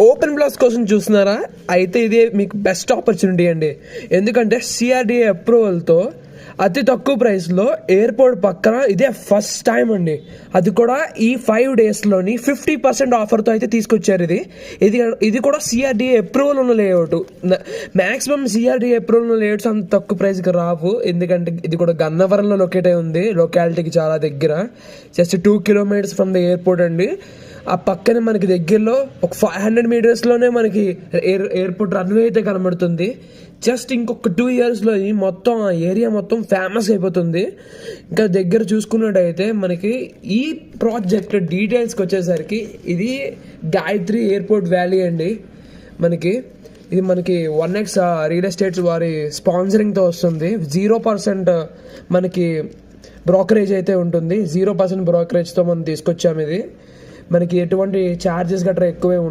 Open బ్లాస్ కోసం చూస్తున్నారా? అయితే ఇది మీకు బెస్ట్ ఆపర్చునిటీ అండి. ఎందుకంటే సిఆర్డిఏ అప్రూవల్తో అతి తక్కువ ప్రైస్లో ఎయిర్పోర్ట్ పక్కన ఇదే ఫస్ట్ టైం అండి. అది కూడా ఈ 5 డేస్లోని 50% ఆఫర్తో అయితే తీసుకొచ్చారు. ఇది కూడా సిఆర్డిఏ అప్రూవల్ ఉన్న లేఅవుట్. మ్యాక్సిమం సిఆర్డిఏ అప్రూవల్ ఉన్న లేఅవుట్స్ అంత తక్కువ ప్రైస్కి రావు. ఎందుకంటే ఇది కూడా గన్నవరంలో లొకేట్ అయి ఉంది, లొకాలిటీకి చాలా దగ్గర. Just 2 kilometres from the airport అండి. ఆ పక్కనే మనకి దగ్గరలో ఒక 500 మీటర్స్లోనే మనకి ఎయిర్పోర్ట్ రన్వే అయితే కనబడుతుంది. జస్ట్ ఇంకొక 2 ఇయర్స్లో మొత్తం ఆ ఏరియా మొత్తం ఫేమస్ అయిపోతుంది. ఇంకా దగ్గర చూసుకున్నట్టయితే మనకి ఈ ప్రాజెక్ట్ డీటెయిల్స్కి వచ్చేసరికి ఇది గాయత్రి ఎయిర్పోర్ట్ వ్యాలీ అండి. ఇది మనకి 1x రియల్ ఎస్టేట్స్ వారి స్పాన్సరింగ్తో వస్తుంది. 0% మనకి బ్రోకరేజ్ అయితే ఉంటుంది. 0% బ్రోకరేజ్తో మనం తీసుకొచ్చాము. ఇది మనకి ఎటువంటి ఛార్జెస్ గట్రా ఎక్కువే ఉండవు.